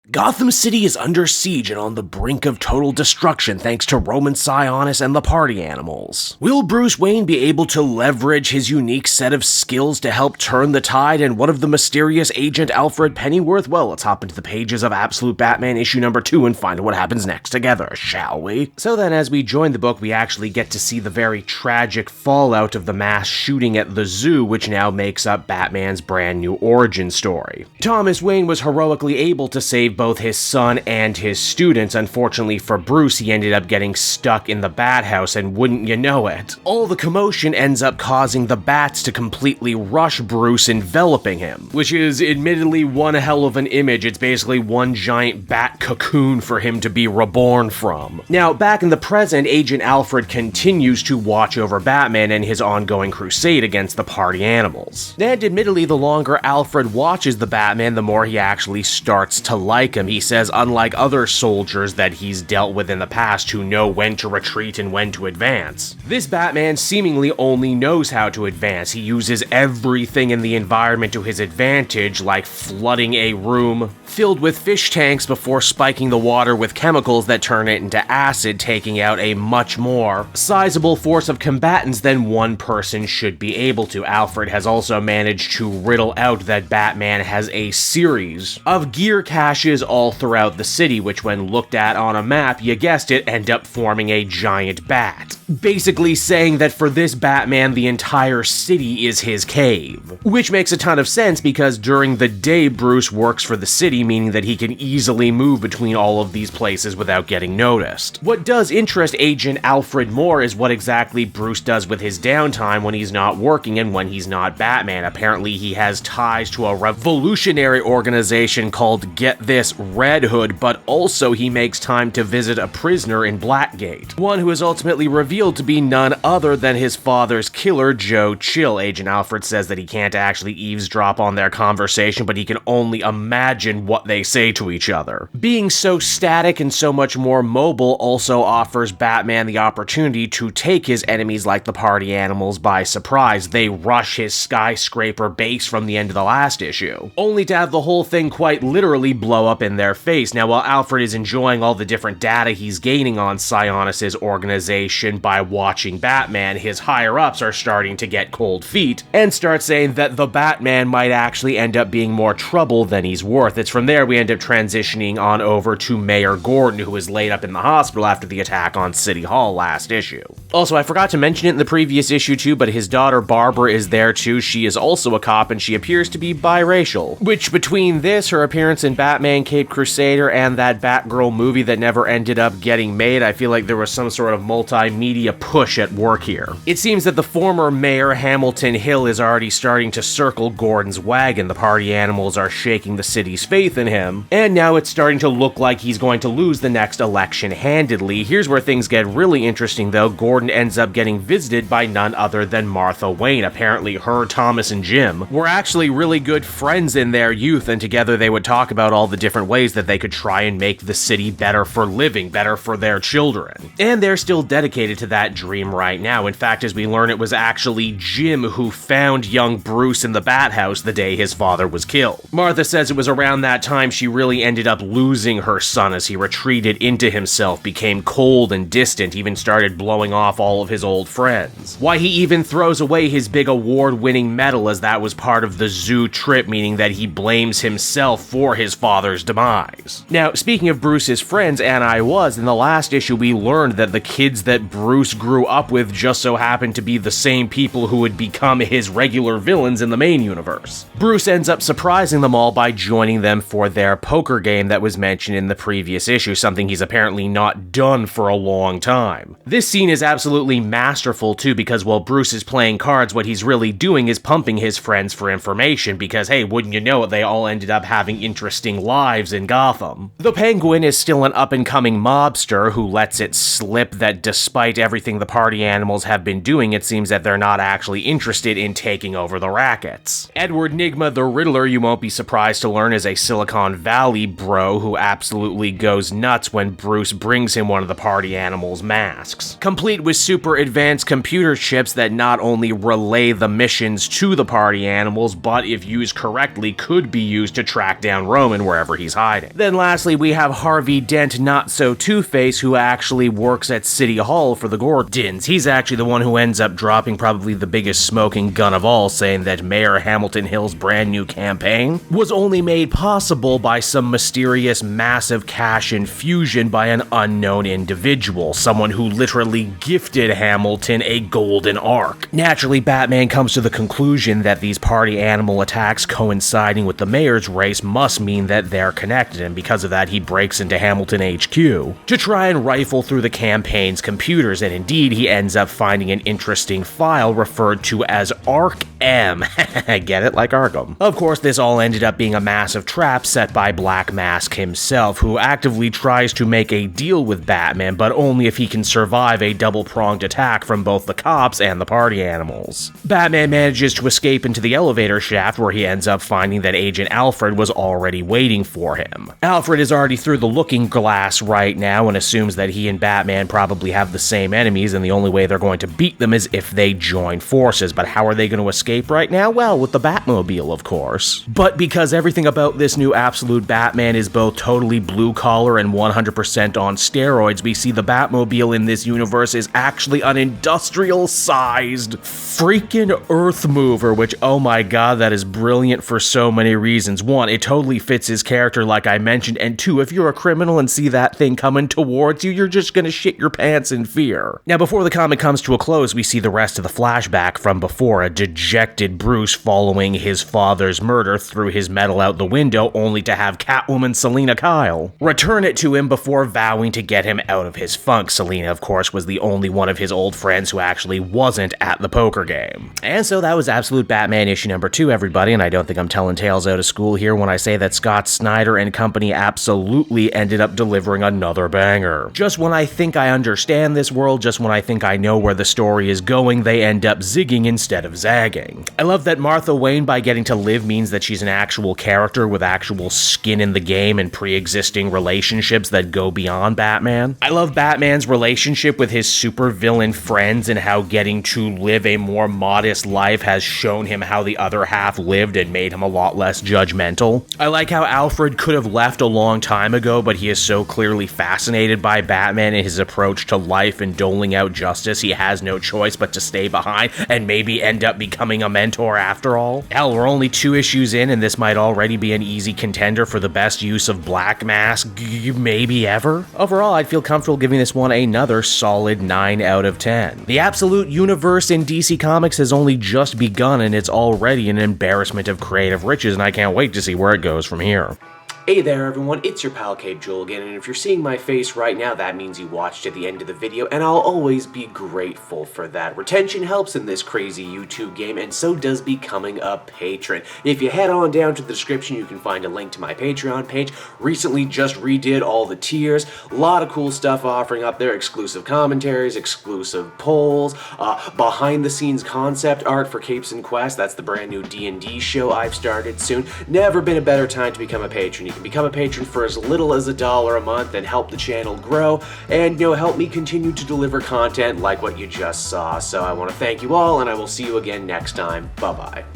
Gotham City is under siege and on the brink of total destruction thanks to Roman Sionis and the party animals. Will Bruce Wayne be able to leverage his unique set of skills to help turn the tide, and what of the mysterious agent Alfred Pennyworth? Well, let's hop into the pages of Absolute Batman issue number 2 and find out what happens next together, shall we? So then, as we join the book, we actually get to see the very tragic fallout of the mass shooting at the zoo, which now makes up Batman's brand new origin story. Thomas Wayne was heroically able to save both his son and his students. Unfortunately for Bruce, he ended up getting stuck in the bat house, and wouldn't you know it, all the commotion ends up causing the bats to completely rush Bruce, enveloping him, which is admittedly one hell of an image. It's basically one giant bat cocoon for him to be reborn from. Now, back in the present, Agent Alfred continues to watch over Batman and his ongoing crusade against the party animals. And admittedly, the longer Alfred watches the Batman, the more he actually starts to like him. He says, unlike other soldiers that he's dealt with in the past who know when to retreat and when to advance, this Batman seemingly only knows how to advance. He uses everything in the environment to his advantage, like flooding a room filled with fish tanks before spiking the water with chemicals that turn it into acid, taking out a much more sizable force of combatants than one person should be able to. Alfred has also managed to riddle out that Batman has a series of gear caches all throughout the city, which when looked at on a map, you guessed it, end up forming a giant bat. Basically saying that for this Batman, the entire city is his cave. Which makes a ton of sense because during the day, Bruce works for the city, meaning that he can easily move between all of these places without getting noticed. What does interest Agent Alfred more is what exactly Bruce does with his downtime when he's not working and when he's not Batman. Apparently, he has ties to a revolutionary organization called, get this, Red Hood, but also he makes time to visit a prisoner in Blackgate, one who is ultimately revealed to be none other than his father's killer, Joe Chill. Agent Alfred says that he can't actually eavesdrop on their conversation, but he can only imagine what they say to each other. Being so static and so much more mobile also offers Batman the opportunity to take his enemies like the party animals by surprise. They rush his skyscraper base from the end of the last issue, only to have the whole thing quite literally blow up in their face. Now, while Alfred is enjoying all the different data he's gaining on Sionis' organization by watching Batman, his higher-ups are starting to get cold feet and start saying that the Batman might actually end up being more trouble than he's worth. It's from there we end up transitioning on over to Mayor Gordon, who was laid up in the hospital after the attack on City Hall last issue. Also, I forgot to mention it in the previous issue too, but his daughter Barbara is there too. She is also a cop and she appears to be biracial, which between this, her appearance in Batman Caped Crusader, and that Batgirl movie that never ended up getting made, I feel like there was some sort of multimedia push at work here. It seems that the former mayor, Hamilton Hill, is already starting to circle Gordon's wagon. The party animals are shaking the city's faith in him, and now it's starting to look like he's going to lose the next election handedly. Here's where things get really interesting though. Gordon ends up getting visited by none other than Martha Wayne. Apparently her, Thomas, and Jim were actually really good friends in their youth, and together they would talk about all the different ways that they could try and make the city better for living, better for their children. And they're still dedicated to that dream right now. In fact, as we learn, it was actually Jim who found young Bruce in the bat house the day his father was killed. Martha says it was around that time she really ended up losing her son as he retreated into himself, became cold and distant, even started blowing off all of his old friends. Why he even throws away his big award-winning medal, as that was part of the zoo trip, meaning that he blames himself for his father's demise. Now, speaking of Bruce's friends, and I was, in the last issue we learned that the kids that Bruce grew up with just so happened to be the same people who would become his regular villains in the main universe. Bruce ends up surprising them all by joining them for their poker game that was mentioned in the previous issue, something he's apparently not done for a long time. This scene is absolutely masterful too, because while Bruce is playing cards, what he's really doing is pumping his friends for information, because hey, wouldn't you know it, they all ended up having interesting lives in Gotham. The Penguin is still an up-and-coming mobster who lets it slip that despite everything the party animals have been doing, it seems that they're not actually interested in taking over the rackets. Edward Nygma the Riddler, you won't be surprised to learn, is a Silicon Valley bro who absolutely goes nuts when Bruce brings him one of the party animals' masks, complete with super advanced computer chips that not only relay the missions to the party animals, but if used correctly could be used to track down Roman wherever wherever he's hiding. Then lastly, we have Harvey Dent, not so Two-Face, who actually works at City Hall for the Gordons. He's actually the one who ends up dropping probably the biggest smoking gun of all, saying that Mayor Hamilton Hill's brand new campaign was only made possible by some mysterious massive cash infusion by an unknown individual, someone who literally gifted Hamilton a golden Ark. Naturally, Batman comes to the conclusion that these party animal attacks coinciding with the mayor's race must mean that they're connected, and because of that he breaks into Hamilton HQ to try and rifle through the campaign's computers, and indeed he ends up finding an interesting file referred to as Ark M. Get it? Like Arkham. Of course, this all ended up being a massive trap set by Black Mask himself, who actively tries to make a deal with Batman, but only if he can survive a double-pronged attack from both the cops and the party animals. Batman manages to escape into the elevator shaft, where he ends up finding that Agent Alfred was already waiting for him. Alfred is already through the looking glass right now and assumes that he and Batman probably have the same enemies, and the only way they're going to beat them is if they join forces. But how are they going to escape right now? Well, with the Batmobile, of course. But because everything about this new Absolute Batman is both totally blue-collar and 100% on steroids, we see the Batmobile in this universe is actually an industrial-sized freaking Earth mover, which, oh my god, that is brilliant for so many reasons. One, it totally fits his character like I mentioned, and two, if you're a criminal and see that thing coming towards you, you're just gonna shit your pants in fear. Now, before the comic comes to a close, we see the rest of the flashback from before, a dejected Bruce following his father's murder, threw his medal out the window only to have Catwoman Selina Kyle return it to him before vowing to get him out of his funk. Selina, of course, was the only one of his old friends who actually wasn't at the poker game. And so that was Absolute Batman issue number 2, everybody, and I don't think I'm telling tales out of school here when I say that Scott Snyder and company absolutely ended up delivering another banger. Just when I think I understand this world, just when I think I know where the story is going, they end up zigging instead of zagging. I love that Martha Wayne, by getting to live, means that she's an actual character with actual skin in the game and pre-existing relationships that go beyond Batman. I love Batman's relationship with his supervillain friends and how getting to live a more modest life has shown him how the other half lived and made him a lot less judgmental. I like how Alfred could have left a long time ago, but he is so clearly fascinated by Batman and his approach to life and doling out justice, he has no choice but to stay behind and maybe end up becoming a mentor after all. Hell, we're only 2 issues in and this might already be an easy contender for the best use of Black Mask maybe ever. Overall, I'd feel comfortable giving this one another solid 9 out of 10. The Absolute Universe in DC Comics has only just begun and it's already an embarrassment of creative riches, and I can't wait to see where it goes from here. Hey there everyone, it's your pal Cape Joel again, and if you're seeing my face right now, that means you watched to the end of the video, and I'll always be grateful for that. Retention helps in this crazy YouTube game, and so does becoming a patron. If you head on down to the description, you can find a link to my Patreon page. Recently just redid all the tiers, a lot of cool stuff offering up there, exclusive commentaries, exclusive polls, behind the scenes concept art for Capes and Quest, that's the brand new D&D show I've started soon. Never been a better time to become a patron. You can become a patron for as little as $1 a month and help the channel grow and, help me continue to deliver content like what you just saw. So I want to thank you all, and I will see you again next time. Bye-bye.